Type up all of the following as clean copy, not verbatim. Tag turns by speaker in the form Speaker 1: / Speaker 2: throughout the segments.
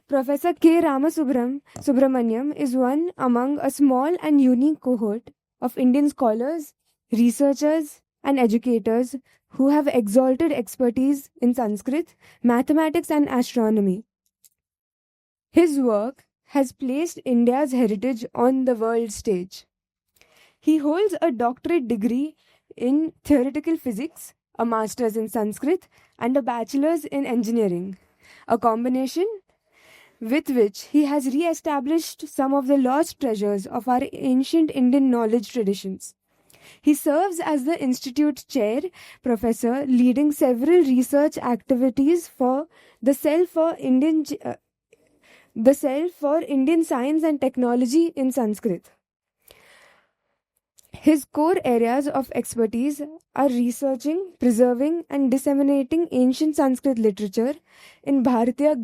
Speaker 1: Professor K. Ramasubramanian is one among a small and unique cohort of Indian scholars, researchers, and educators who have exalted expertise in Sanskrit, mathematics, and astronomy. His work has placed India's heritage on the world stage. He holds a doctorate degree in theoretical physics, a master's in Sanskrit, and a bachelor's in engineering, a combination with which he has re-established some of the lost treasures of our ancient Indian knowledge traditions. He serves as the Institute Chair Professor, leading several research activities for the Cell for Indian Science and Technology in Sanskrit. His core areas of expertise are researching, preserving, and disseminating ancient Sanskrit literature in Bharatiya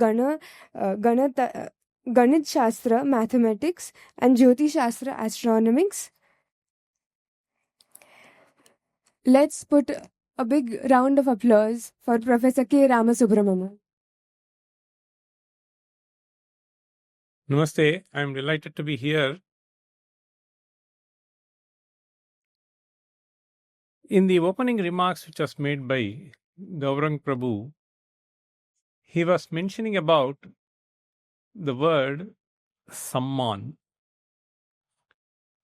Speaker 1: Ganit Shastra, mathematics, and Jyoti Shastra, astronomics. Let's put a big round of applause for Professor K. Ramasubramanian.
Speaker 2: Namaste, I am delighted to be here. In the opening remarks which was made by Gaurang Prabhu, he was mentioning about the word Samman.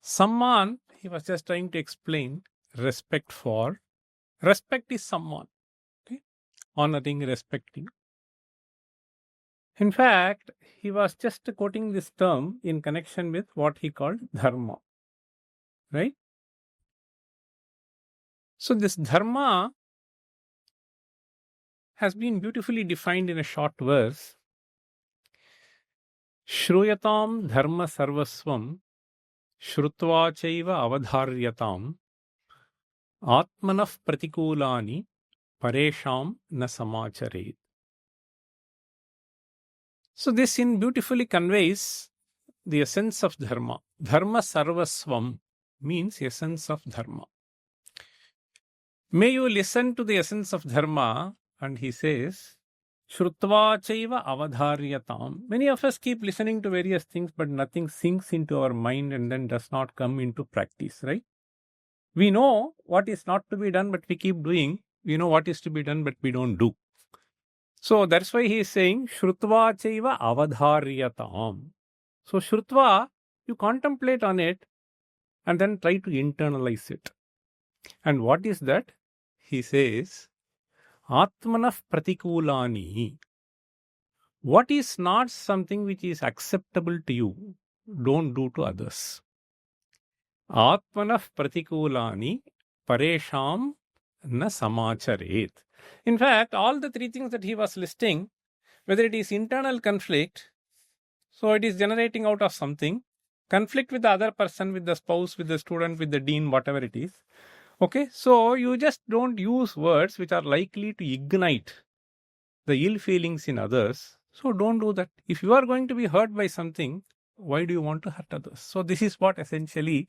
Speaker 2: Samman, he was just trying to explain respect for. Respect is someone. Okay? Honoring, respecting. In fact, he was just quoting this term in connection with what he called dharma. Right? So this dharma has been beautifully defined in a short verse. Shruyatam dharma sarvasvam shrutva chaiva avadharyatam atmanah pratikulani paresham na samacharet. So this beautifully conveys the essence of dharma. Dharma sarvasvam means essence of dharma. May you listen to the essence of dharma, and he says, Shrutva chaiva avadharyatam. Many of us keep listening to various things, but nothing sinks into our mind and then does not come into practice, right? We know what is not to be done, but we keep doing. We know what is to be done, but we don't do. So that's why he is saying, Shrutva chaiva avadharyatam. So Shrutva, you contemplate on it and then try to internalize it. And what is that? He says, Atmanah pratikulani. What is not something which is acceptable to you, don't do to others. Atmanah pratikulani paresham na samacharet. In fact, all the three things that he was listing, whether it is internal conflict, so it is generating out of something, conflict with the other person, with the spouse, with the student, with the dean, whatever it is. Okay, so you just don't use words which are likely to ignite the ill feelings in others. So don't do that. If you are going to be hurt by something, why do you want to hurt others? So this is what essentially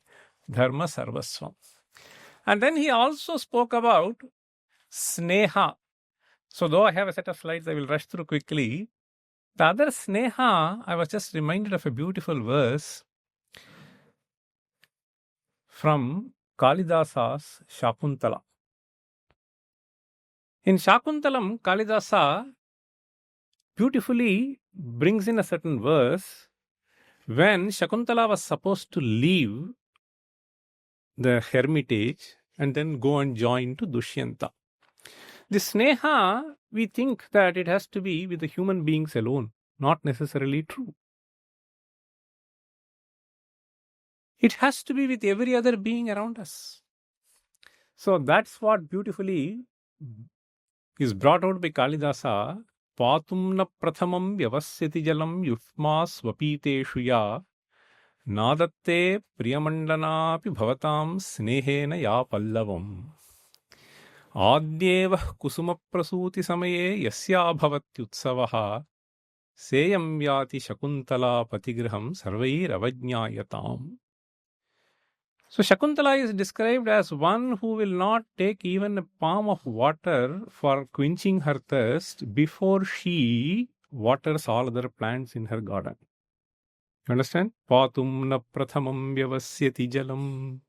Speaker 2: dharma sarvasvam. And then he also spoke about sneha. So though I have a set of slides, I will rush through quickly. The other sneha, I was just reminded of a beautiful verse from Kalidasa's Shakuntala. In Shakuntalam, Kalidasa beautifully brings in a certain verse when Shakuntala was supposed to leave the hermitage and then go and join to Dushyanta. The sneha, we think that it has to be with the human beings alone, not necessarily true. It has to be with every other being around us. So that's what beautifully is brought out by Kalidasa. Patumna prathamam vyavasyati jalam yufma swapiteshu ya nadatte priyamandana pi bhavatam snehena ya pallavam. Adyeva kusuma prasuti samaye yasya bhavatyutsavaha seyam vyati shakuntala patigraham sarvair avajnayatam. So Shakuntala is described as one who will not take even a palm of water for quenching her thirst before she waters all other plants in her garden. You understand? Patum na prathamam vyavasyati jalam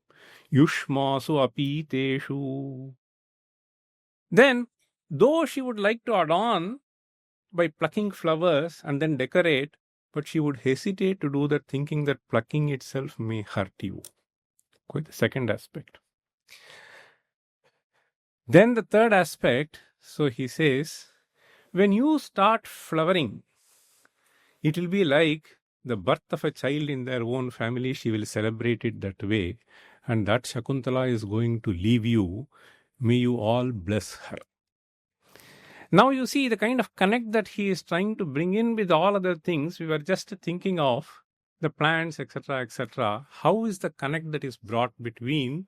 Speaker 2: yushmasu apiteshu. Then, though she would like to adorn by plucking flowers and then decorate, but she would hesitate to do that, thinking that plucking itself may hurt you. Quite the second aspect. Then the third aspect, so he says, when you start flowering, it will be like the birth of a child in their own family. She will celebrate it that way. And that Shakuntala is going to leave you. May you all bless her. Now you see the kind of connect that he is trying to bring in with all other things. We were just thinking of the plants, etc., etc. How is the connect that is brought between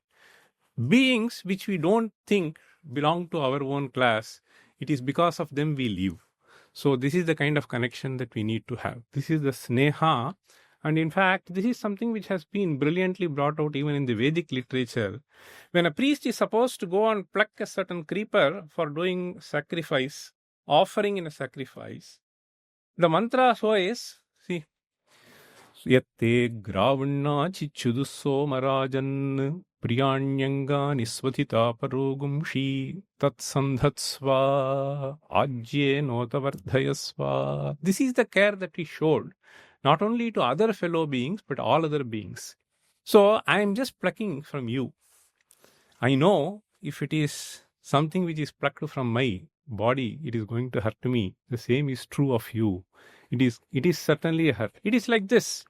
Speaker 2: beings which we don't think belong to our own class? It is because of them we live. So this is the kind of connection that we need to have. This is the sneha. And in fact, this is something which has been brilliantly brought out even in the Vedic literature. When a priest is supposed to go and pluck a certain creeper for doing sacrifice, offering in a sacrifice, the mantra so is, see, Yatte gravana chichuduso marajan priyanyanga nisvatita parogumshi tatsandhatsva ajye notavardhayasva. This is the care that we showed, not only to other fellow beings, but all other beings. So I am just plucking from you. I know if it is something which is plucked from my body, it is going to hurt me. The same is true of you. It is certainly a hurt. It is like this.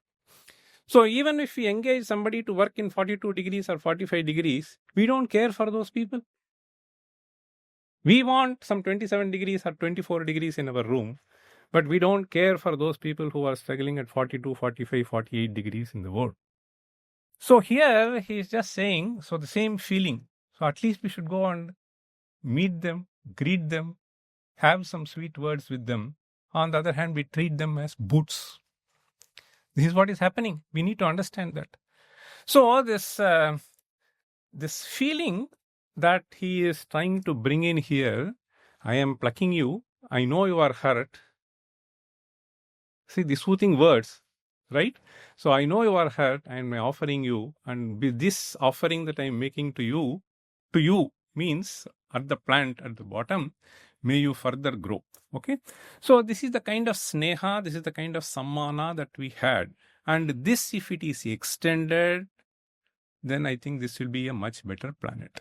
Speaker 2: So even if we engage somebody to work in 42 degrees or 45 degrees, we don't care for those people. We want some 27 degrees or 24 degrees in our room, but we don't care for those people who are struggling at 42, 45, 48 degrees in the world. So here he is just saying, so the same feeling. So at least we should go and meet them, greet them, have some sweet words with them. On the other hand, we treat them as boots. This is what is happening. We need to understand that. So this feeling that he is trying to bring in here, I am plucking you, I know you are hurt. See the soothing words, right? So I know you are hurt, I am offering you, and with this offering that I am making to you means at the plant at the bottom, may you further grow. Okay, so this is the kind of sneha, this is the kind of sammana that we had, and this, if it is extended, then I think this will be a much better planet.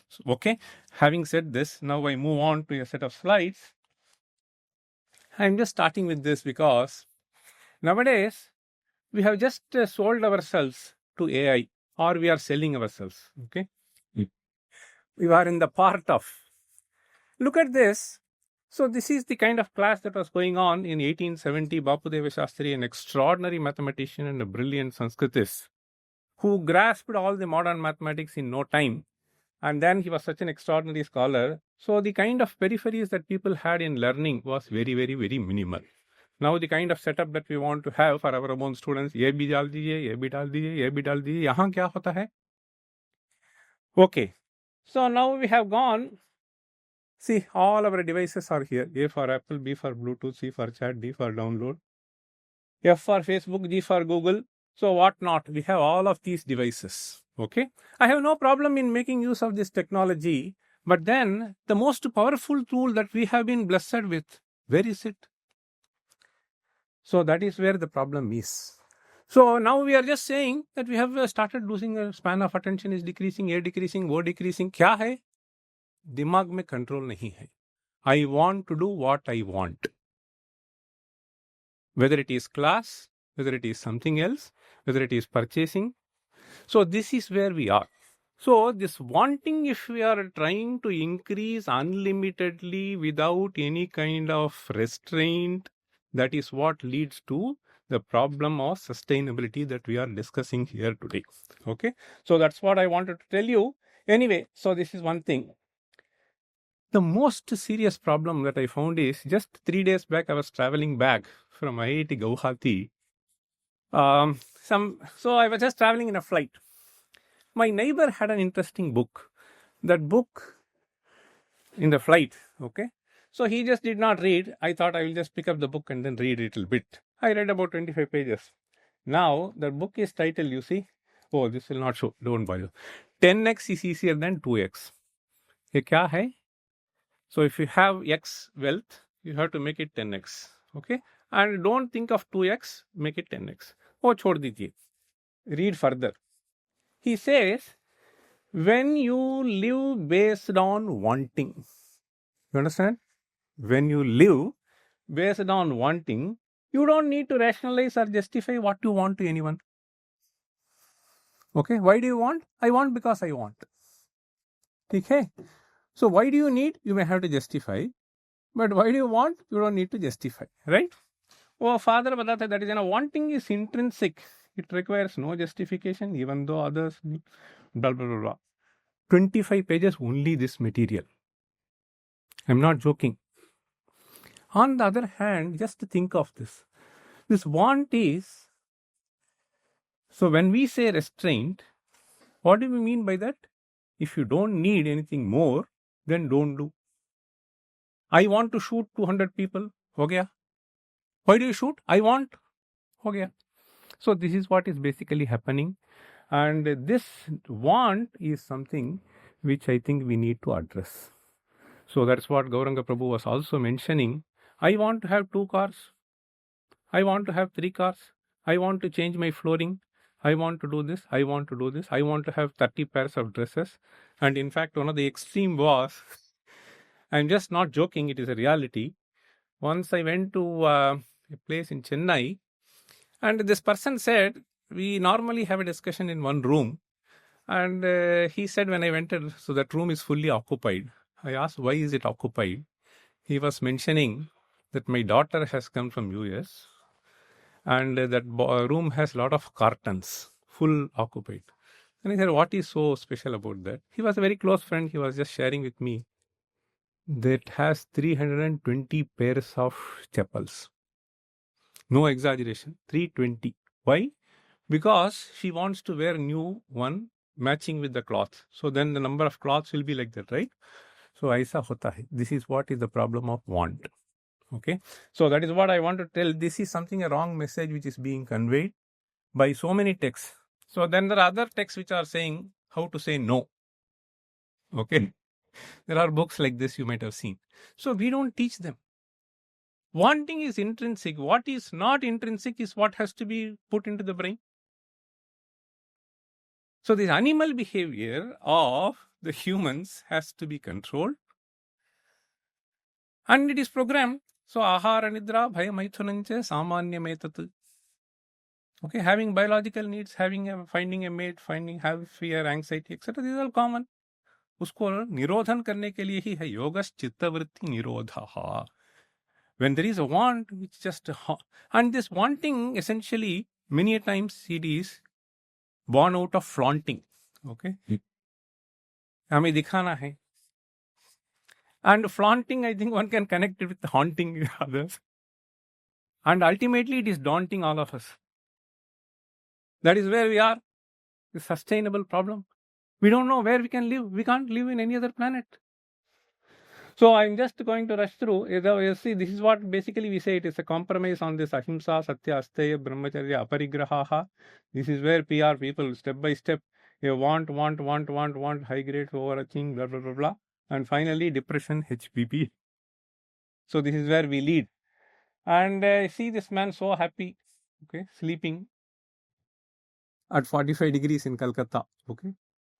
Speaker 2: So, okay, having said this, now I move on to a set of slides. I'm just starting with this because nowadays we have just sold ourselves to AI, or we are selling ourselves. Okay, we are in the part of. Look at this. So this is the kind of class that was going on in 1870. Bapudeva Shastri, an extraordinary mathematician and a brilliant Sanskritist, who grasped all the modern mathematics in no time. And then he was such an extraordinary scholar. So the kind of peripheries that people had in learning was very, very, very minimal. Now the kind of setup that we want to have for our own students, ye bhi dal dijiye, ye bhi dal dijiye, ye bhi dal dijiye, yahan kya hota hai? Okay. So now we have gone. See, all our devices are here. A for Apple, B for Bluetooth, C for chat, D for download, F for Facebook, G for Google. So what not? We have all of these devices. Okay. I have no problem in making use of this technology. But then the most powerful tool that we have been blessed with, where is it? So that is where the problem is. So now we are just saying that we have started losing a span of attention is decreasing, A decreasing, O decreasing. क्या है? दिमाग में control नहीं है. I want to do what I want. Whether it is class, whether it is something else, whether it is purchasing. So this is where we are. So this wanting, if we are trying to increase unlimitedly without any kind of restraint, that is what leads to the problem of sustainability that we are discussing here today. Okay. So that's what I wanted to tell you. Anyway, so this is one thing. The most serious problem that I found is just 3 days back, I was traveling back from IIT Guwahati. So I was just traveling in a flight. My neighbor had an interesting book. That book in the flight, okay? So he just did not read. I thought I will just pick up the book and then read a little bit. I read about 25 pages. Now the book is titled, you see. Oh, this will not show. Don't bother. 10x is easier than 2x. ये क्या है? So if you have x wealth, you have to make it 10x. Okay? And don't think of 2x, make it 10x. Oh, छोड़ दीजिए. Read further. He says, when you live based on wanting, you understand? When you live based on wanting, you don't need to rationalize or justify what you want to anyone. Okay? Why do you want? I want because I want. Okay? So why do you need? You may have to justify. But why do you want? You don't need to justify. Right? Oh, father बताता है that is, wanting is intrinsic. It requires no justification even though others need. Blah, blah, blah, blah. 25 pages only this material. I'm not joking. On the other hand, just think of this. This want is, so when we say restraint, what do we mean by that? If you don't need anything more, then don't do. I want to shoot 200 people. Ho gaya. Why do you shoot? I want. Ho gaya. So this is what is basically happening. And this want is something which I think we need to address. So that's what Gauranga Prabhu was also mentioning. I want to have 2 cars. I want to have 3 cars. I want to change my flooring. I want to do this. I want to do this. I want to have 30 pairs of dresses. And in fact, one of the extreme was, I'm just not joking, it is a reality. Once I went to a place in Chennai, and this person said, we normally have a discussion in one room. And he said when I entered, so that room is fully occupied. I asked, why is it occupied? He was mentioning that my daughter has come from US and that room has a lot of cartons, full occupied. And I said, what is so special about that? He was a very close friend. He was just sharing with me that has 320 pairs of chappals. No exaggeration, 320. Why? Because she wants to wear new one matching with the cloth. So then the number of cloths will be like that, right? So aisa hota hai. This is what is the problem of want. Okay. So that is what I want to tell. This is something, a wrong message which is being conveyed by so many texts. So then there are other texts which are saying how to say no. Okay. There are books like this you might have seen. So we don't teach them. Wanting is intrinsic. What is not intrinsic is what has to be put into the brain. So this animal behavior of the humans has to be controlled. And it is programmed. So ahara nidra bhaya maithunancha samanyametat. Okay, having biological needs, finding a mate, have fear, anxiety, etc. These are all common. उसको निरोधन करने के लिए ही है yogas चित्तवृत्ति निरोधः. When there is a want, which just, and this wanting essentially many a times it is born out of flaunting. Okay, हमें दिखाना है. And flaunting, I think one can connect it with haunting others. And ultimately it is daunting all of us. That is where we are. The sustainable problem. We don't know where we can live. We can't live in any other planet. So I'm just going to rush through. You see, this is what basically we say. It is a compromise on this ahimsa, satya, asteya, brahmacharya, aparigraha. This is where PR people, step by step, you want, high grade, overarching, blah, blah, blah, blah. And finally, depression, HPP. So this is where we lead. And I see this man so happy, okay, sleeping at 45 degrees in Calcutta, okay.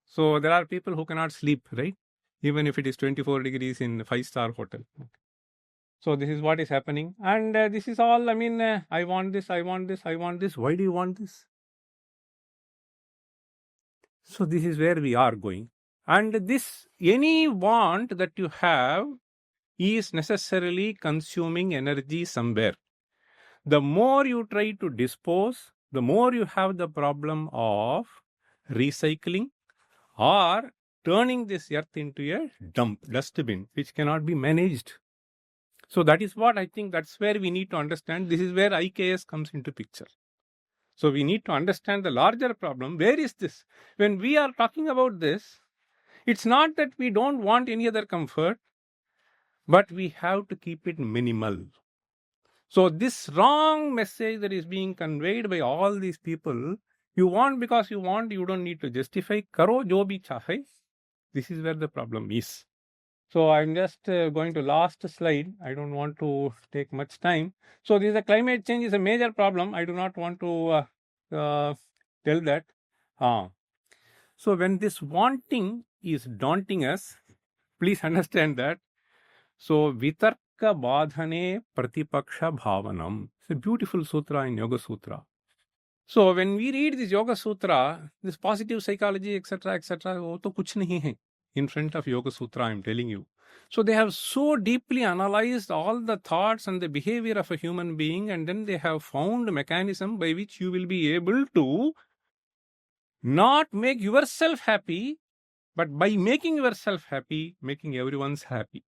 Speaker 2: So there are people who cannot sleep, right? Even if it is 24 degrees in a 5-star hotel. Okay. So this is what is happening. And this is all, I mean, I want this, I want this, I want this. Why do you want this? So this is where we are going. And this, any want that you have is necessarily consuming energy somewhere. The more you try to dispose, the more you have the problem of recycling or turning this earth into a dustbin, which cannot be managed. So that is what I think, that's where we need to understand. This is where IKS comes into picture. So we need to understand the larger problem. Where is this? When we are talking about this, it's not that we don't want any other comfort. but we have to keep it minimal. So this wrong message that is being conveyed by all these people, you want because you want, you don't need to justify. Karo jo bhi chahe. This is where the problem is. So I'm just going to last slide. I don't want to take much time. So this is a climate change is a major problem. I do not want to tell that. So when this wanting is daunting us, please understand that. So vitarka badhane pratipaksha bhavanam. It's a beautiful sutra in Yoga Sutra. So when we read this Yoga Sutra, this positive psychology, etc., etc., वो तो कुछ नहीं है in front of Yoga Sutra, I'm telling you. So they have so deeply analyzed all the thoughts and the behavior of a human being, and then they have found a mechanism by which you will be able to not make yourself happy, but by making yourself happy, making everyone's happy.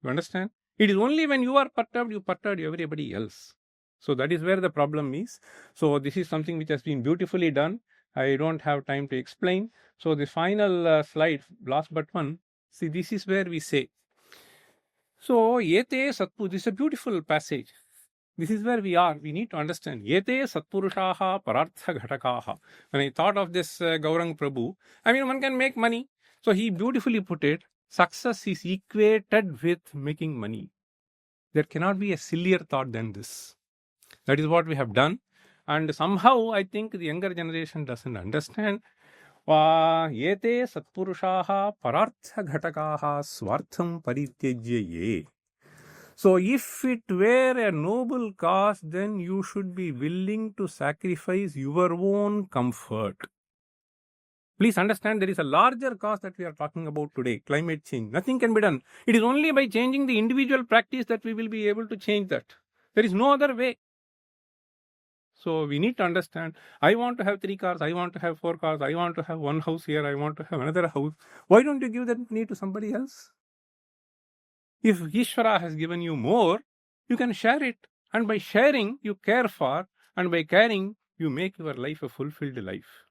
Speaker 2: You understand? It is only when you are perturbed, you perturb everybody else. So that is where the problem is. So this is something which has been beautifully done. I don't have time to explain. So the final slide, last but one, see, this is where we say. So, yete satpu, this is a beautiful passage. This is where we are. We need to understand. Yete satpurushaha parartha ghatakaha. When I thought of this Gaurang Prabhu, I mean, one can make money. So he beautifully put it. Success is equated with making money. There cannot be a sillier thought than this. That is what we have done. And somehow I think the younger generation doesn't understand. Yete satpurushaha parartha ghatakaha swartham parityajya ye. So if it were a noble cause, then you should be willing to sacrifice your own comfort. Please understand, there is a larger cause that we are talking about today, climate change. Nothing can be done. It is only by changing the individual practice that we will be able to change that. There is no other way. So we need to understand, I want to have 3 cars, I want to have 4 cars, I want to have one house here, I want to have another house. Why don't you give that need to somebody else? If Ishvara has given you more, you can share it. And by sharing, you care for, and by caring, you make your life a fulfilled life.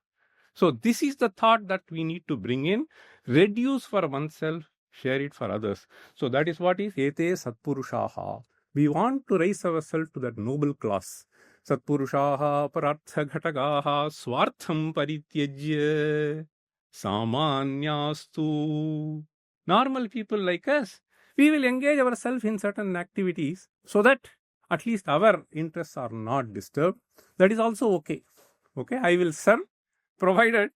Speaker 2: So this is the thought that we need to bring in. Reduce for oneself, share it for others. So that is what is ete satpurushaha. We want to raise ourselves to that noble class. Satpurushaha parartha ghatagaha swartham parityajya samanyastu. Normal people like us, we will engage ourselves in certain activities so that at least our interests are not disturbed. That is also okay. Okay, I will serve provided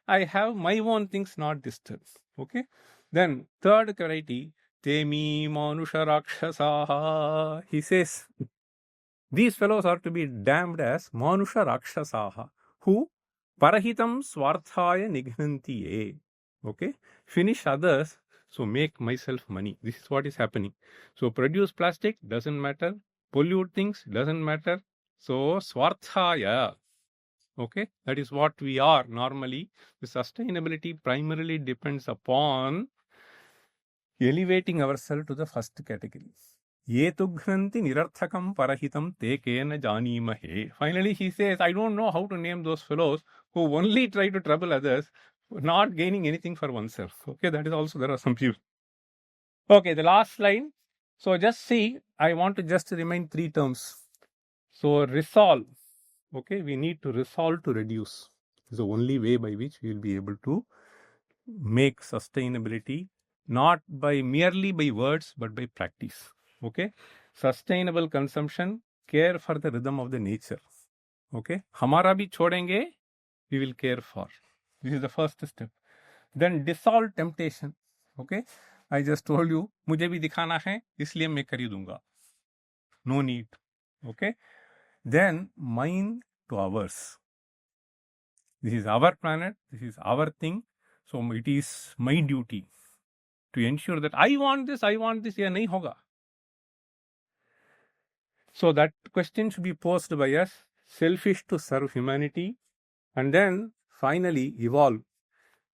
Speaker 2: I have my own things not disturbed. Okay. Then third criteria, Temi Manusha Rakshasaha. He says these fellows are to be damned as Manusha Rakshasaha, who Parahitam Swarthaya Nighnantiye. Okay. Finish others, so make myself money. This is what is happening. So produce plastic, doesn't matter. Pollute things, doesn't matter. So Swarthaya. Okay, that is what we are normally. The sustainability primarily depends upon elevating ourselves to the first category. Ye tughranti nirarthakam parahitam te kena janimahe. Finally, he says, I don't know how to name those fellows who only try to trouble others, not gaining anything for oneself. Okay, that is also, there are some people. Okay, the last slide. So just see, I want to just remind 3 terms. So resolve. Okay, we need to resolve to reduce. It's the only way by which we will be able to make sustainability, not by merely by words, but by practice. Okay, sustainable consumption, care for the rhythm of the nature. Okay, hamara bhi chodenge, we will care for. This is the first step. Then dissolve temptation. Okay, I just told you, मुझे भी दिखाना है, इसलिए मैं खरीदूंगा. No need. Okay. Then mine to ours. This is our planet, this is our thing. So it is my duty to ensure that I want this, ya nahi hoga. So that question should be posed by us, selfish to serve humanity, and then finally evolve.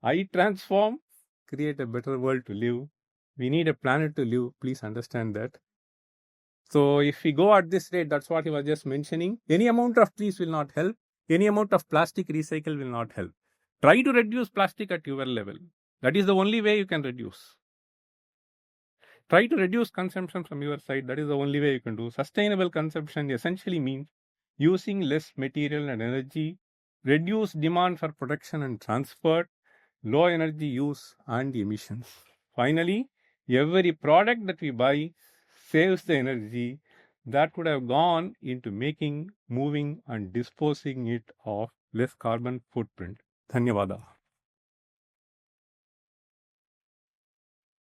Speaker 2: I transform, create a better world to live. We need a planet to live, please understand that. So if we go at this rate, that's what he was just mentioning, any amount of trees will not help, any amount of plastic recycle will not help. Try to reduce plastic at your level. That is the only way you can reduce. Try to reduce consumption from your side. That is the only way you can do. Sustainable consumption essentially means using less material and energy, reduce demand for production and transport, low energy use and emissions. Finally, every product that we buy saves the energy that would have gone into making, moving and disposing it of less carbon footprint. Dhanyavada.